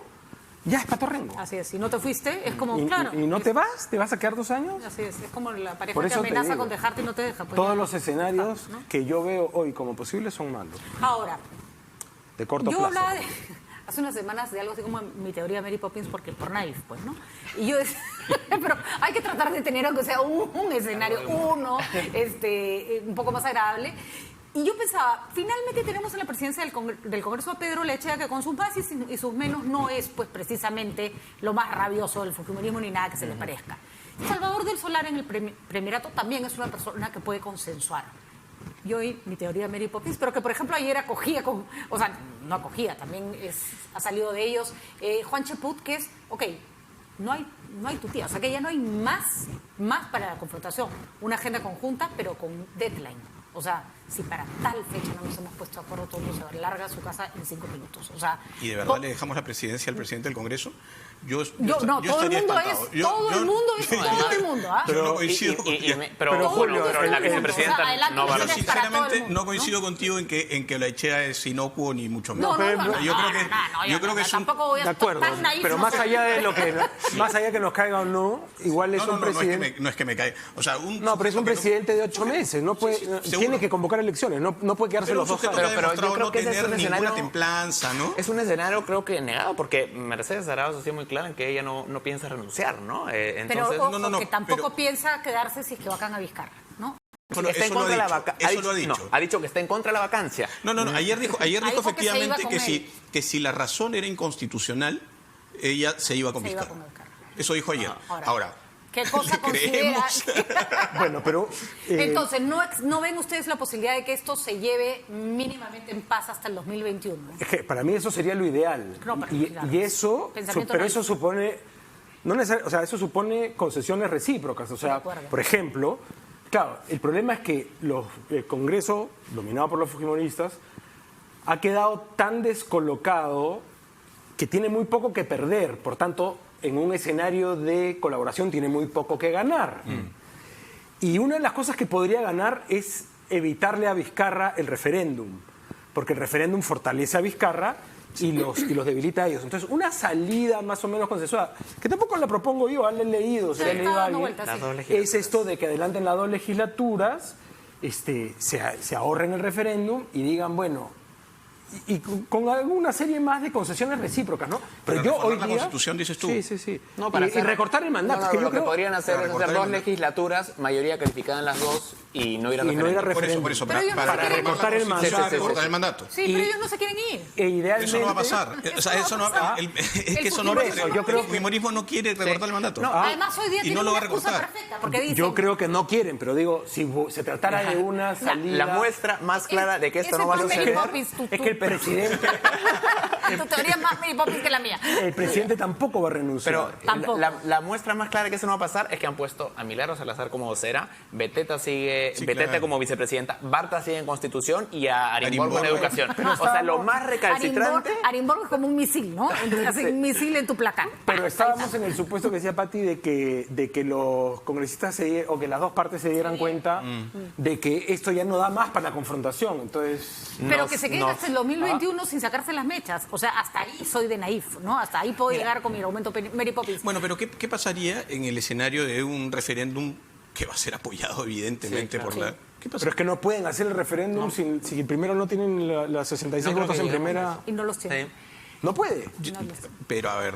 ya es pato rengo. Así es, si no te fuiste, es como, claro. ¿Y no te vas? ¿Te vas a quedar 2 años? Así es como la pareja que amenaza con dejarte y no te deja. Pues todos los escenarios que yo veo hoy como posibles son malos. Ahora, de corto yo plazo. hablaba hace unas semanas de algo así como mi teoría de Mary Poppins, porque por naive, pues, ¿no? Y yo decía... Pero hay que tratar de tener, aunque sea un escenario, un poco más agradable. Y yo pensaba, finalmente tenemos en la presidencia del Congreso a Pedro Lechea, que con sus más y sus menos no es pues precisamente lo más rabioso del fujimorismo ni nada que se le parezca. Salvador del Solar en el Primerato también es una persona que puede consensuar. Y hoy mi teoría de Mary Poppins, pero que por ejemplo ayer acogía no acogía, también ha salido de ellos, Juan Cheput, que es, no hay tutía, o sea que ya no hay más para la confrontación, una agenda conjunta pero con deadline. O sea, si para tal fecha no nos hemos puesto de acuerdo, todo el mundo se larga su casa en 5 minutos. O sea, ¿y de verdad le dejamos la presidencia al presidente del Congreso? Yo todo el mundo es todo el mundo. ¿Ah? Yo no coincido pero la vicepresidenta no va a... Yo sinceramente no coincido contigo en que la Echea es inocuo ni mucho menos. Yo creo que es un... Tampoco voy a de acuerdo, tan naif, pero más allá de lo que más allá que nos caiga o no, igual es un presidente. No es que me caiga. O sea, pero es un presidente de 8 meses, no puede, tiene que convocar elecciones, no puede quedarse los 2 años. Pero yo creo que ese es tener un ninguna escenario templanza, ¿no? Es un escenario creo que negado, porque Mercedes Arauz ha sido muy clara en que ella no piensa renunciar, ¿no? Entonces, pero que tampoco piensa quedarse si es que vacan a Vizcarra, ¿no? Bueno, está en contra de la vacancia. Eso lo ha dicho. No, ha dicho que está en contra de la vacancia. No. Ayer dijo efectivamente que si la razón era inconstitucional, ella se iba con Vizcarra. Eso dijo ayer. Ahora, ¿qué cosa considera? Bueno, pero... Entonces, ¿no ven ustedes la posibilidad de que esto se lleve mínimamente en paz hasta el 2021? Es que para mí eso sería lo ideal. Y eso, pero eso supone... eso supone concesiones recíprocas. O sea, por ejemplo, claro, el problema es que el Congreso, dominado por los fujimoristas, ha quedado tan descolocado que tiene muy poco que perder. Por tanto, en un escenario de colaboración tiene muy poco que ganar. Y una de las cosas que podría ganar es evitarle a Vizcarra el referéndum, porque el referéndum fortalece a Vizcarra y los debilita a ellos. Entonces, una salida más o menos consensuada, que tampoco la propongo yo, le he leído, se le ha leído a alguien, es esto de que adelanten las 2 legislaturas, se ahorren el referéndum y digan, bueno, y con alguna serie más de concesiones recíprocas, ¿no? Pero yo hoy día... la Constitución, dices tú. Sí. No, para y recortar el mandato. Lo que podrían hacer es hacer 2 legislaturas, mayoría calificada en las 2 y no ir a referéndum. Por eso, para recortar el mandato. Sí, pero ellos no se quieren ir. Idealmente, eso no va a pasar. O sea, eso no es que eso no va a pasar. Yo creo que el fujimorismo no quiere recortar el mandato. No, además hoy día tiene una excusa perfecta, porque dicen... Yo creo que no quieren, pero digo, si se tratara de una salida... La muestra más clara de que esto no va a suceder es que el presidente... Tu teoría es más Mary Poppins que la mía. El presidente tampoco va a renunciar. Pero la muestra más clara de que eso no va a pasar es que han puesto a Milagros Salazar como vocera, Beteta sigue como vicepresidenta, Barta sigue en Constitución y a Arimborgo en Educación. O sea, lo más recalcitrante... Arimborgo es como un misil, ¿no? Un misil en tu placar. Pero estábamos en el supuesto que decía Pati de que los congresistas o que las 2 partes se dieran cuenta de que esto ya no da más para la confrontación. Entonces... Pero que se queden hasta el 2021 sin sacarse las mechas. O sea, hasta ahí soy de naif, ¿no? Hasta ahí puedo llegar con mi argumento Mary Poppins. Bueno, pero ¿qué pasaría en el escenario de un referéndum que va a ser apoyado evidentemente por la... ¿Qué pasa? Pero es que no pueden hacer el referéndum si primero no tienen las 66 votos en primera... Y no los tienen. No puede. Pero a ver,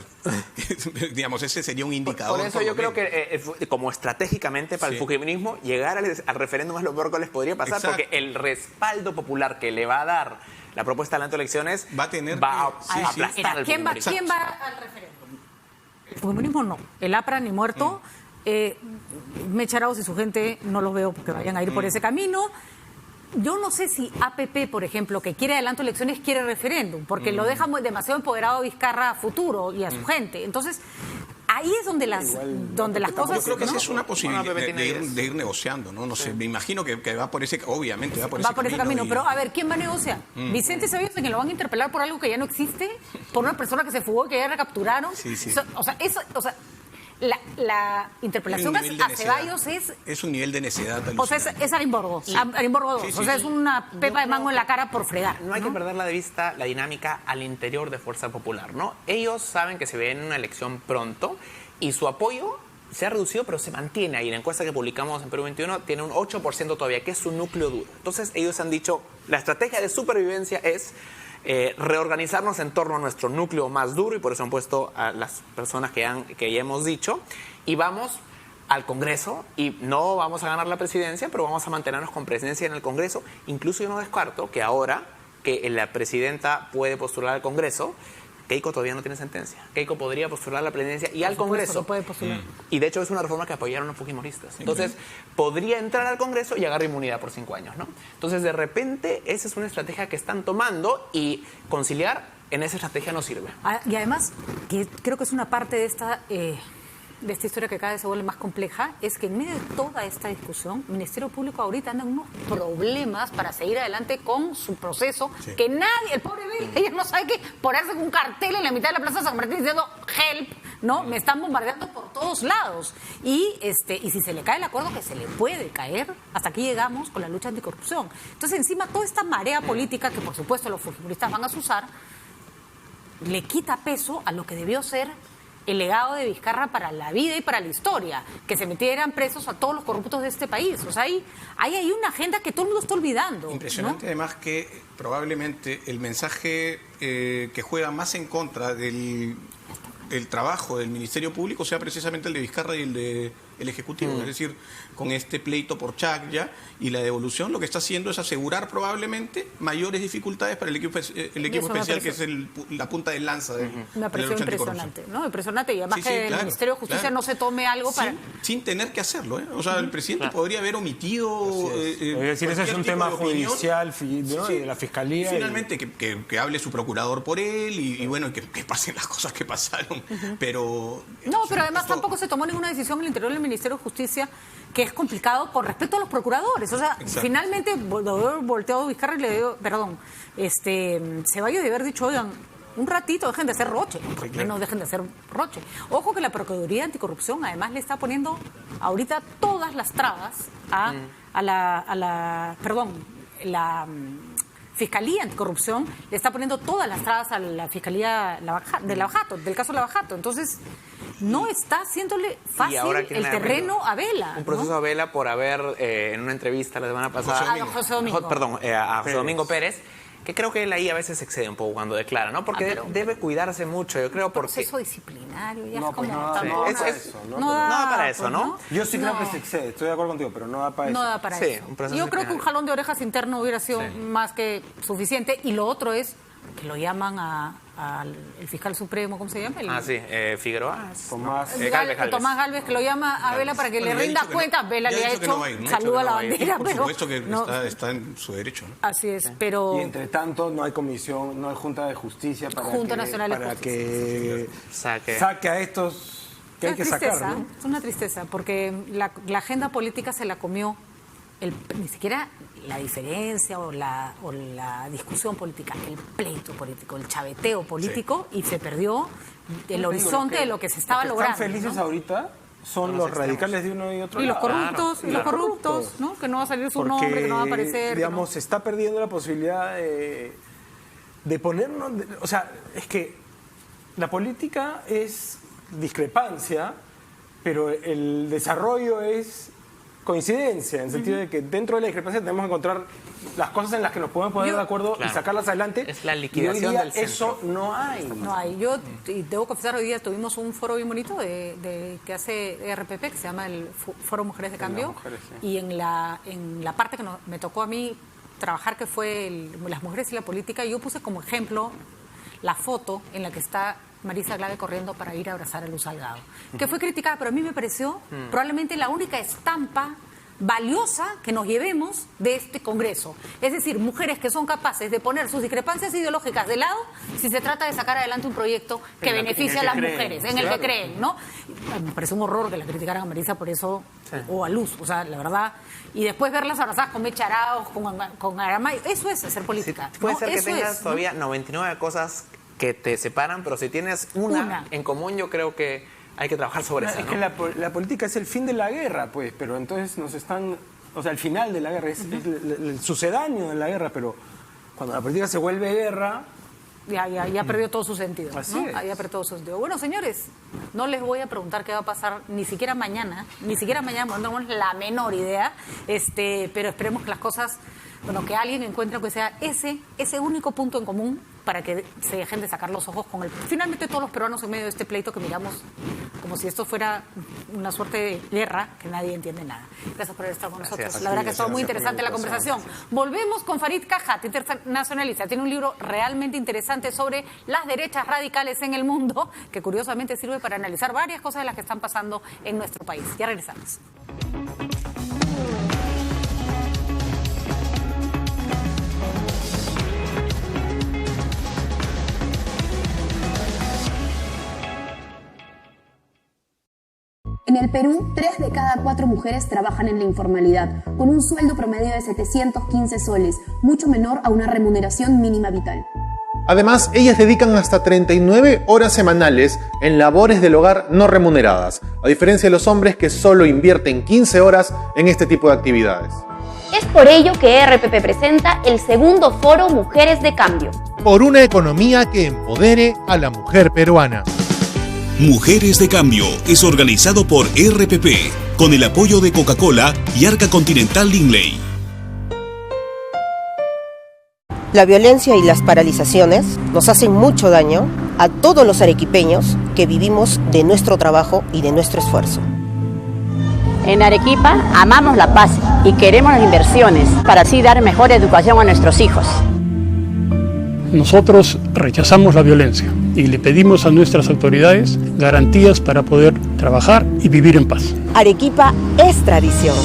digamos, ese sería un indicador. Por eso yo creo que como estratégicamente para el fujimorismo, llegar al referéndum es lo peor que les podría pasar. Exacto. Porque el respaldo popular que le va a dar la propuesta de elecciones va a aplastar al ¿Quién va al referéndum? El fujimorismo no. El APRA ni muerto. Mecha Arauz y su gente no los veo porque vayan a ir por ese camino. Yo no sé si APP, por ejemplo, que quiere adelanto elecciones, quiere referéndum, porque lo deja demasiado empoderado a Vizcarra a futuro y a su gente. Entonces, ahí es donde las cosas... Yo creo que esa es una posibilidad de ir negociando, ¿no? No sé, me imagino que va por ese... Obviamente va por ese camino. Pero, a ver, ¿quién va a negociar? ¿Vicente Ceballos, que lo van a interpelar por algo que ya no existe? ¿Por una persona que se fugó y que ya recapturaron? Sí. La interpelación a Ceballos es un nivel de necedad. O sea, es Arimborgo. Arimborgo 2. O sea, es una pepa de mango en la cara por fregar. No hay que perderla de vista la dinámica al interior de Fuerza Popular, ¿no? Ellos saben que se viene una elección pronto y su apoyo se ha reducido, pero se mantiene ahí. La encuesta que publicamos en Perú 21 tiene un 8% todavía, que es su núcleo duro. Entonces, ellos han dicho, la estrategia de supervivencia es reorganizarnos en torno a nuestro núcleo más duro, y por eso han puesto a las personas que ya hemos dicho, y vamos al Congreso, y no vamos a ganar la presidencia, pero vamos a mantenernos con presencia en el Congreso. Incluso yo no descarto que ahora que la presidenta puede postular al Congreso, Keiko todavía no tiene sentencia. Keiko podría postular a la presidencia y al Congreso. Puede postular. Y de hecho es una reforma que apoyaron los fujimoristas. Entonces, podría entrar al Congreso y agarrar inmunidad por 5 años, ¿no? Entonces, de repente, esa es una estrategia que están tomando, y conciliar en esa estrategia no sirve. Y además, que creo que es una parte de esta historia que cada vez se vuelve más compleja, es que en medio de toda esta discusión, el Ministerio Público ahorita anda en unos problemas para seguir adelante con su proceso, que nadie, el pobre Vela, ella no sabe qué, ponerse con un cartel en la mitad de la Plaza San Martín diciendo help, ¿no? Me están bombardeando por todos lados. Y si se le cae el acuerdo, que se le puede caer, hasta aquí llegamos con la lucha anticorrupción. Entonces, encima, toda esta marea política, que por supuesto los fujimoristas van a usar, le quita peso a lo que debió ser el legado de Vizcarra para la vida y para la historia, que se metieran presos a todos los corruptos de este país. O sea, hay una agenda que todo el mundo está olvidando. Impresionante, ¿no? Además, que probablemente el mensaje que juega más en contra del trabajo del Ministerio Público sea precisamente el de Vizcarra y el de el Ejecutivo. Es decir, con este pleito por Chacya y la devolución, lo que está haciendo es asegurar probablemente mayores dificultades para el equipo especial, que es la punta de lanza de me pareció impresionante, ¿no? Impresionante, y además que el Ministerio de Justicia no se tome algo para... Sin tener que hacerlo, ¿eh? O sea, el presidente podría haber omitido... es decir, ese es un tema judicial, ¿no? De la Fiscalía. Finalmente, que hable su procurador por él y bueno, que pasen las cosas que pasaron, pero... No, pero además tampoco se tomó ninguna decisión en el interior del Ministerio de Justicia, que es complicado con respecto a los procuradores. O sea, finalmente volteó Vizcarra y le dio, perdón, Ceballos de haber dicho, oigan, un ratito dejen de hacer roche, no dejen de hacer roche. Ojo que la Procuraduría Anticorrupción además le está poniendo ahorita todas las trabas la Fiscalía Anticorrupción le está poniendo todas las trabas a la Fiscalía del caso Lavajato. Entonces, no está haciéndole fácil el terreno a Vela. Un proceso a Vela por haber, en una entrevista la semana pasada... a José Domingo Pérez, que creo que él ahí a veces se excede un poco cuando declara, ¿no? Porque debe cuidarse mucho, yo creo, porque... Proceso disciplinario, ya no, es como... No da para eso, ¿no? Yo sí creo que se excede, estoy de acuerdo contigo, pero no da para eso. No da para eso. Yo creo que un jalón de orejas interno hubiera sido más que suficiente, y lo otro es que lo llaman al fiscal supremo, ¿cómo se llama? Figueroa. Tomás Gálvez, que lo llama a Vela para que le rinda cuentas. Vela le ha hecho saludo a la bandera. Por supuesto que está en su derecho, ¿no? Así es, pero... Y entre tanto no hay comisión, no hay Junta de Justicia para que saque a estos que hay que sacar, ¿no? Es una tristeza, porque la agenda política se la comió ni siquiera la diferencia o la discusión política, el pleito político, el chaveteo político, y se perdió el horizonte de lo que se estaba logrando. Están felices ahorita son los radicales de uno y otro lado. Y los corruptos, ¿no? Que no va a salir su nombre, que no va a aparecer. Digamos, se está perdiendo la posibilidad de ponernos... O sea, es que la política es discrepancia, pero el desarrollo es coincidencia, en el sentido de que dentro de la discrepancia tenemos que encontrar las cosas en las que nos podemos poner de acuerdo y sacarlas adelante. Es la liquidación y hoy día del centro. eso no hay. No hay. Yo, y debo confesar, hoy día tuvimos un foro bien bonito que hace RPP, que se llama el Foro Mujeres de Cambio, y en la parte que me tocó a mí trabajar, que fue las mujeres y la política, yo puse como ejemplo la foto en la que está Marisa Glave corriendo para ir a abrazar a Luz Salgado, que fue criticada, pero a mí me pareció probablemente la única estampa valiosa que nos llevemos de este Congreso. Es decir, mujeres que son capaces de poner sus discrepancias ideológicas de lado si se trata de sacar adelante un proyecto que beneficie a las mujeres, en el que creen, ¿no? Me parece un horror que la criticaran a Marisa por eso, o a Luz, o sea, la verdad. Y después verlas abrazadas con Mecha Arauz, con Aramay, eso es hacer política. Puede ¿no? ser que eso tengas todavía 99 cosas que te separan, pero si tienes una en común, yo creo que hay que trabajar sobre eso. Es que la política es el fin de la guerra, pues, pero entonces nos están... O sea, el final de la guerra es el sucedáneo de la guerra, pero cuando la política se vuelve guerra... Ya perdió todo su sentido. Así ¿no? es. Ya perdió todo su sentido. Bueno, señores, no les voy a preguntar qué va a pasar ni siquiera mañana, no tenemos la menor idea, pero esperemos que las cosas bueno, que alguien encuentre que sea ese único punto en común para que se dejen de sacar los ojos con finalmente todos los peruanos en medio de este pleito que miramos como si esto fuera una suerte de guerra que nadie entiende nada. Gracias por estar con nosotros. La verdad que ha estado muy interesante la conversación. Volvemos con Farid Cajat, internacionalista. Tiene un libro realmente interesante sobre las derechas radicales en el mundo, que curiosamente sirve para analizar varias cosas de las que están pasando en nuestro país. Ya regresamos. En el Perú, 3 de cada 4 mujeres trabajan en la informalidad, con un sueldo promedio de 715 soles, mucho menor a una remuneración mínima vital. Además, ellas dedican hasta 39 horas semanales en labores del hogar no remuneradas, a diferencia de los hombres que solo invierten 15 horas en este tipo de actividades. Es por ello que RPP presenta el segundo foro Mujeres de Cambio. Por una economía que empodere a la mujer peruana. Mujeres de Cambio es organizado por RPP, con el apoyo de Coca-Cola y Arca Continental Linley. La violencia y las paralizaciones nos hacen mucho daño a todos los arequipeños que vivimos de nuestro trabajo y de nuestro esfuerzo. En Arequipa amamos la paz y queremos las inversiones para así dar mejor educación a nuestros hijos. Nosotros rechazamos la violencia y le pedimos a nuestras autoridades garantías para poder trabajar y vivir en paz. Arequipa es tradición.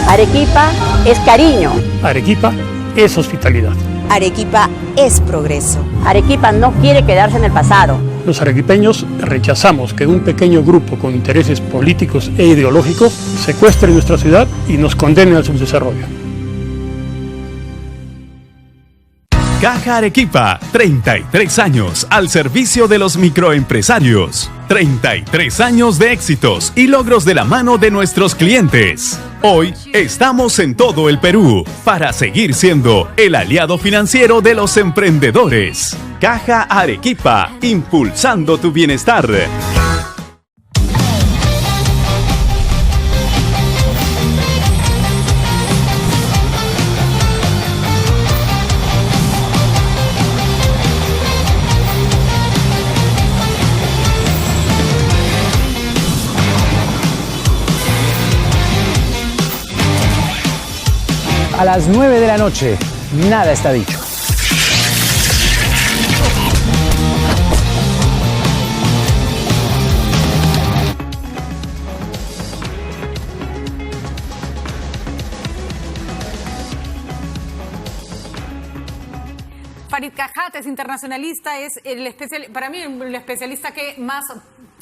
Arequipa es cariño. Arequipa es hospitalidad. Arequipa es progreso. Arequipa no quiere quedarse en el pasado. Los arequipeños rechazamos que un pequeño grupo con intereses políticos e ideológicos secuestre nuestra ciudad y nos condene al subdesarrollo. Caja Arequipa, 33 años al servicio de los microempresarios. 33 años de éxitos y logros de la mano de nuestros clientes. Hoy estamos en todo el Perú para seguir siendo el aliado financiero de los emprendedores. Caja Arequipa, impulsando tu bienestar. A las 9 de la noche, nada está dicho. Farid Cajat es internacionalista, es para mí el especialista que más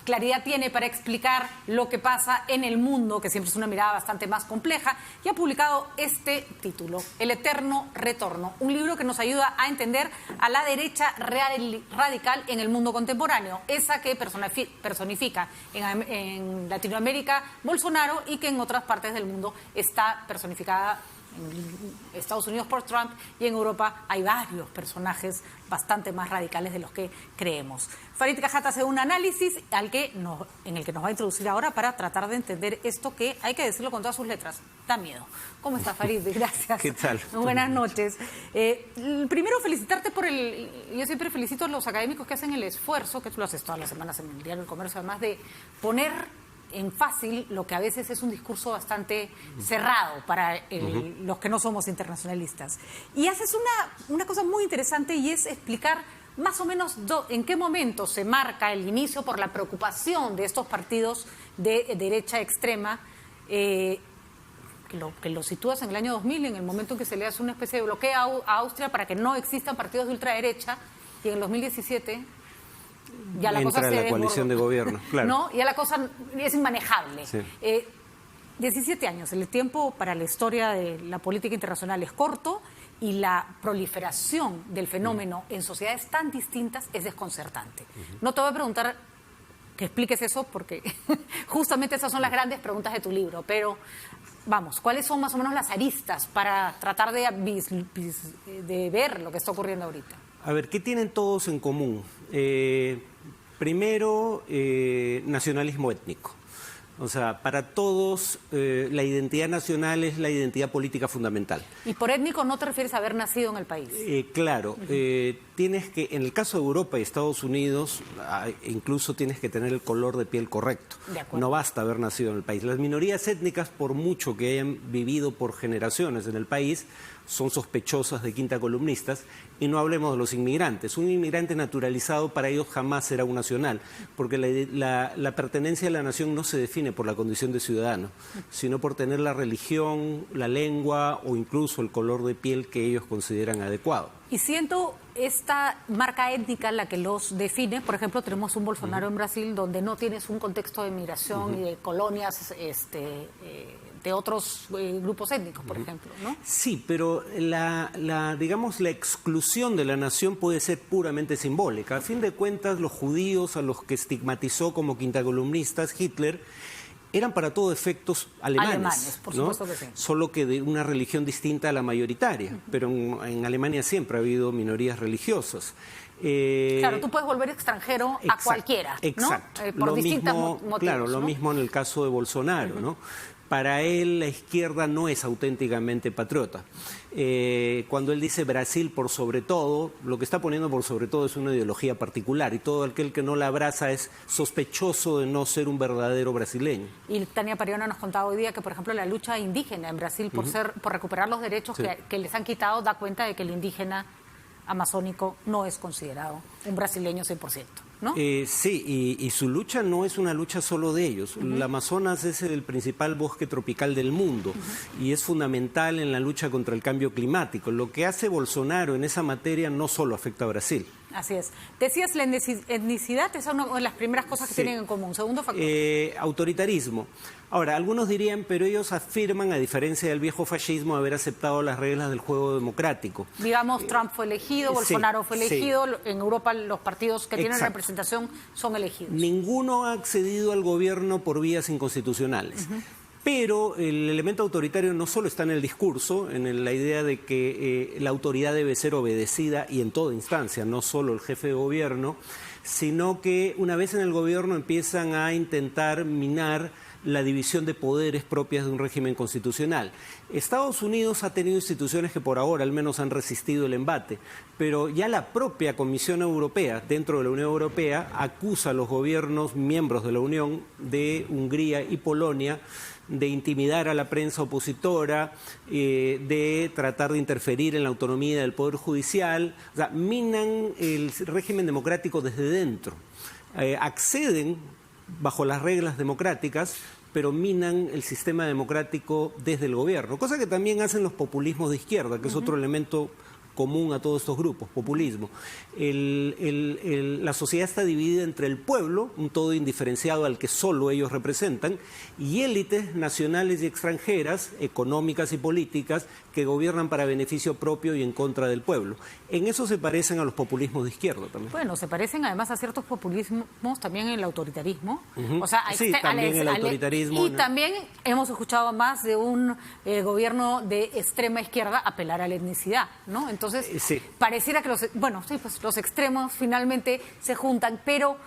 claridad tiene para explicar lo que pasa en el mundo, que siempre es una mirada bastante más compleja, y ha publicado este título, El Eterno Retorno, un libro que nos ayuda a entender a la derecha radical en el mundo contemporáneo, esa que personifica en Latinoamérica Bolsonaro y que en otras partes del mundo está personificada en Estados Unidos por Trump, y en Europa hay varios personajes bastante más radicales de los que creemos. Farid Cajat hace un análisis en el que nos va a introducir ahora para tratar de entender esto que, hay que decirlo con todas sus letras, da miedo. ¿Cómo estás, Farid? Gracias. ¿Qué tal? Buenas noches. Primero, felicitarte yo siempre felicito a los académicos que hacen el esfuerzo, que tú lo haces todas las semanas en el Diario del Comercio, además de poner en fácil lo que a veces es un discurso bastante cerrado para los que no somos internacionalistas. Y haces una cosa muy interesante, y es explicar más o menos en qué momento se marca el inicio por la preocupación de estos partidos de derecha extrema, que lo sitúas en el año 2000, en el momento en que se le hace una especie de bloqueo a Austria para que no existan partidos de ultraderecha, y en el 2017... ya la cosa se la coalición de gobierno, claro. ¿No? Ya la cosa es inmanejable. Sí. 17 años, el tiempo para la historia de la política internacional es corto, y la proliferación del fenómeno en sociedades tan distintas es desconcertante. No te voy a preguntar que expliques eso, porque justamente esas son las grandes preguntas de tu libro, pero vamos, ¿cuáles son más o menos las aristas para tratar de ver lo que está ocurriendo ahorita? A ver, ¿qué tienen todos en común? Primero, nacionalismo étnico. O sea, para todos la identidad nacional es la identidad política fundamental. ¿Y por étnico no te refieres a haber nacido en el país? Claro, tienes que, en el caso de Europa y Estados Unidos, incluso tienes que tener el color de piel correcto. No basta haber nacido en el país. Las minorías étnicas, por mucho que hayan vivido por generaciones en el país, son sospechosas de quinta columnistas, y no hablemos de los inmigrantes. Un inmigrante naturalizado para ellos jamás será un nacional, porque la pertenencia a la nación no se define por la condición de ciudadano, sino por tener la religión, la lengua o incluso el color de piel que ellos consideran adecuado. Y siento esta marca étnica la que los define. Por ejemplo, tenemos un Bolsonaro en Brasil donde no tienes un contexto de migración y de colonias de otros grupos étnicos, por ejemplo, ¿no? Sí, pero digamos, la exclusión de la nación puede ser puramente simbólica. A fin de cuentas, los judíos a los que estigmatizó como quintacolumnistas Hitler eran para todo efectos alemanes, por ¿no? supuesto que sí. Solo que de una religión distinta a la mayoritaria, pero en Alemania siempre ha habido minorías religiosas. Claro, tú puedes volver extranjero a cualquiera, ¿no? Exacto. Por distintos motivos. Claro, lo ¿no? mismo en el caso de Bolsonaro, ¿no? Para él la izquierda no es auténticamente patriota. Cuando él dice Brasil por sobre todo, lo que está poniendo por sobre todo es una ideología particular, y todo aquel que no la abraza es sospechoso de no ser un verdadero brasileño. Y Tania Pariona nos contaba hoy día que, por ejemplo, la lucha indígena en Brasil por recuperar los derechos que les han quitado da cuenta de que el indígena amazónico no es considerado un brasileño 100%. ¿No? Sí, y su lucha no es una lucha solo de ellos. El Amazonas es el principal bosque tropical del mundo y es fundamental en la lucha contra el cambio climático. Lo que hace Bolsonaro en esa materia no solo afecta a Brasil. Así es. Decías, la etnicidad es una de las primeras cosas que tienen en común. Segundo factor. Autoritarismo. Ahora, algunos dirían, pero ellos afirman, a diferencia del viejo fascismo, haber aceptado las reglas del juego democrático. Digamos, Trump fue elegido, Bolsonaro fue elegido, en Europa los partidos que tienen representación son elegidos. Ninguno ha accedido al gobierno por vías inconstitucionales. Pero el elemento autoritario no solo está en el discurso, en la idea de que la autoridad debe ser obedecida y en toda instancia, no solo el jefe de gobierno, sino que una vez en el gobierno empiezan a intentar minar la división de poderes propias de un régimen constitucional. Estados Unidos ha tenido instituciones que por ahora al menos han resistido el embate, pero ya la propia Comisión Europea, dentro de la Unión Europea, acusa a los gobiernos miembros de la Unión de Hungría y Polonia de intimidar a la prensa opositora, de tratar de interferir en la autonomía del Poder Judicial. O sea, minan el régimen democrático desde dentro. Acceden bajo las reglas democráticas, pero minan el sistema democrático desde el gobierno, cosa que también hacen los populismos de izquierda, que es otro elemento común a todos estos grupos, populismo. La sociedad está dividida entre el pueblo, un todo indiferenciado al que solo ellos representan, y élites nacionales y extranjeras, económicas y políticas, que gobiernan para beneficio propio y en contra del pueblo. En eso se parecen a los populismos de izquierda también. Bueno, se parecen además a ciertos populismos también en el autoritarismo. O sea, sí, también el autoritarismo. Y también hemos escuchado más de un gobierno de extrema izquierda apelar a la etnicidad, ¿no? Entonces, pareciera que los extremos finalmente se juntan, pero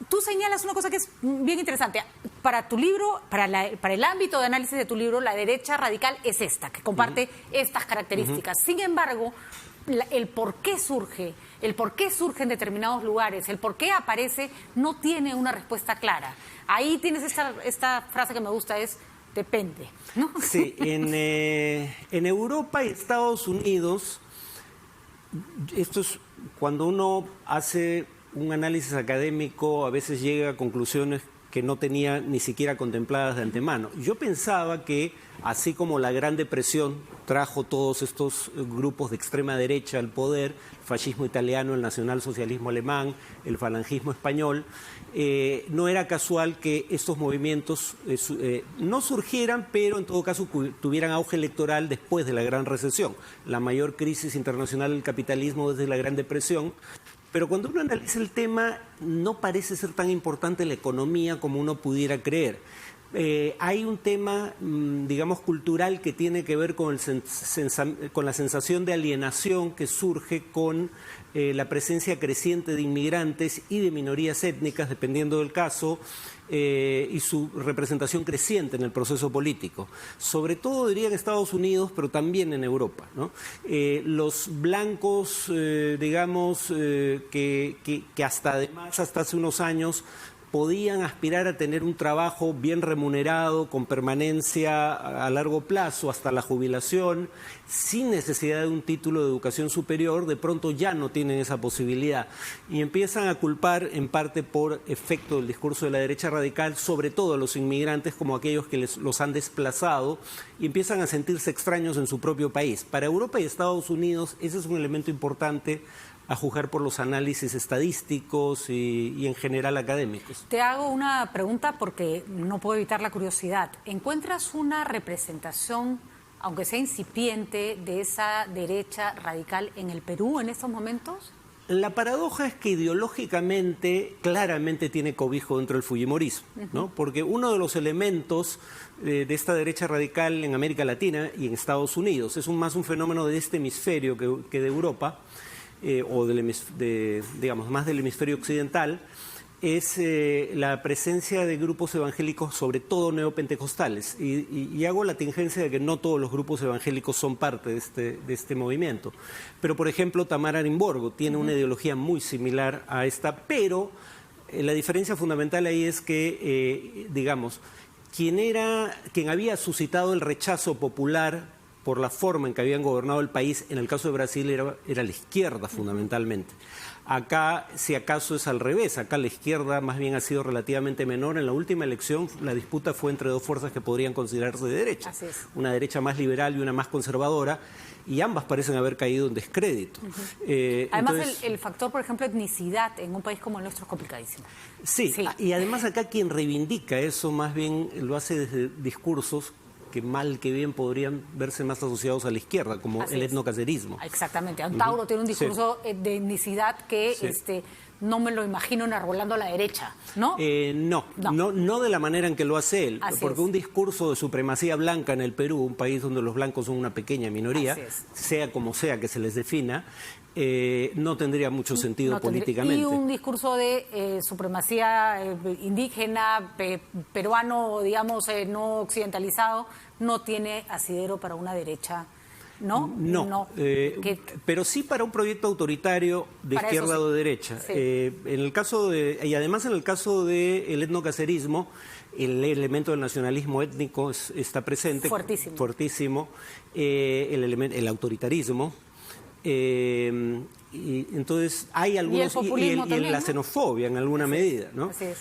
tú señalas una cosa que es bien interesante. Para tu libro, para el ámbito de análisis de tu libro, la derecha radical es esta, que comparte estas características. Sin embargo, el por qué surge en determinados lugares, el por qué aparece, no tiene una respuesta clara. Ahí tienes esta frase que me gusta, es depende, ¿no? Sí, en Europa y Estados Unidos, esto es cuando uno hace un análisis académico, a veces llega a conclusiones que no tenía ni siquiera contempladas de antemano. Yo pensaba que, así como la Gran Depresión trajo todos estos grupos de extrema derecha al poder, el fascismo italiano, el nacionalsocialismo alemán, el falangismo español, no era casual que estos movimientos no surgieran, pero en todo caso tuvieran auge electoral después de la Gran Recesión, la mayor crisis internacional del capitalismo desde la Gran Depresión. Pero cuando uno analiza el tema, no parece ser tan importante la economía como uno pudiera creer. Hay un tema, digamos, cultural que tiene que ver con la sensación de alienación que surge con la presencia creciente de inmigrantes y de minorías étnicas, dependiendo del caso, y su representación creciente en el proceso político. Sobre todo, diría, en Estados Unidos, pero también en Europa, ¿no? Los blancos, digamos, que hasta hace unos años podían aspirar a tener un trabajo bien remunerado, con permanencia a largo plazo hasta la jubilación, sin necesidad de un título de educación superior, de pronto ya no tienen esa posibilidad. Y empiezan a culpar, en parte por efecto del discurso de la derecha radical, sobre todo a los inmigrantes como aquellos que los han desplazado, y empiezan a sentirse extraños en su propio país. Para Europa y Estados Unidos ese es un elemento importante a juzgar por los análisis estadísticos y en general académicos. Te hago una pregunta porque no puedo evitar la curiosidad. ¿Encuentras una representación, aunque sea incipiente, de esa derecha radical en el Perú en estos momentos? La paradoja es que ideológicamente claramente tiene cobijo dentro del fujimorismo, ¿no? Porque uno de los elementos de esta derecha radical en América Latina y en Estados Unidos es más un fenómeno de este hemisferio que de Europa, o digamos, más del hemisferio occidental, es la presencia de grupos evangélicos, sobre todo neopentecostales. Y hago la tingencia de que no todos los grupos evangélicos son parte de este movimiento. Pero, por ejemplo, Tamara Arimborgo tiene una ideología muy similar a esta, pero la diferencia fundamental ahí es que, digamos, quien había suscitado el rechazo popular por la forma en que habían gobernado el país, en el caso de Brasil era la izquierda fundamentalmente. Acá, si acaso, es al revés. Acá la izquierda más bien ha sido relativamente menor. En la última elección la disputa fue entre dos fuerzas que podrían considerarse de derecha. Así es. Una derecha más liberal y una más conservadora, y ambas parecen haber caído en descrédito. Además, Entonces, el factor, por ejemplo, etnicidad en un país como el nuestro es complicadísimo. Sí, y además acá quien reivindica eso más bien lo hace desde discursos que mal que bien podrían verse más asociados a la izquierda, como el etnocacerismo. Exactamente. Antauro tiene un discurso de etnicidad que no me lo imagino enarbolando a la derecha, ¿no? No de la manera en que lo hace él, Así porque es. un discurso de supremacía blanca en el Perú, un país donde los blancos son una pequeña minoría, sea como sea que se les defina, no tendría mucho sentido políticamente. Y un discurso de supremacía indígena, peruano, digamos, no occidentalizado, no tiene asidero para una derecha, ¿no? Pero sí para un proyecto autoritario de Para izquierda eso sí. o de derecha. Sí. En el caso y además en el caso del etnocacerismo, el elemento del nacionalismo étnico está presente. Fuertísimo. El autoritarismo. Y entonces hay algunos, y la xenofobia en alguna medida, ¿no? Así es.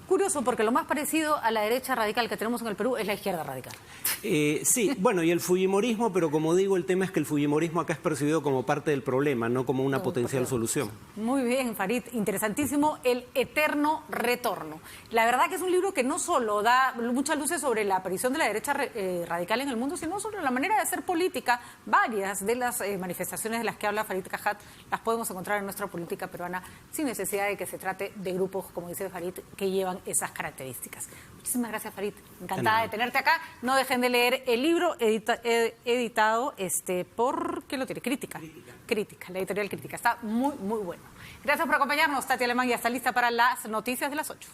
Curioso, porque lo más parecido a la derecha radical que tenemos en el Perú es la izquierda radical. Sí, bueno, y el fujimorismo, pero como digo, el tema es que el fujimorismo acá es percibido como parte del problema, no como una potencial solución. Muy bien, Farid, interesantísimo, El eterno retorno. La verdad que es un libro que no solo da muchas luces sobre la aparición de la derecha radical en el mundo, sino sobre la manera de hacer política. Varias de las manifestaciones de las que habla Farid Cajat las podemos encontrar en nuestra política peruana sin necesidad de que se trate de grupos, como dice Farid, que llevan esas características. Muchísimas gracias, Farid. Encantada de tenerte acá. No dejen de leer el libro editado por... ¿Quién lo tiene? Crítica, la editorial Crítica. Está muy, muy bueno. Gracias por acompañarnos, Tati Alemán, ya está lista para las noticias de las 8.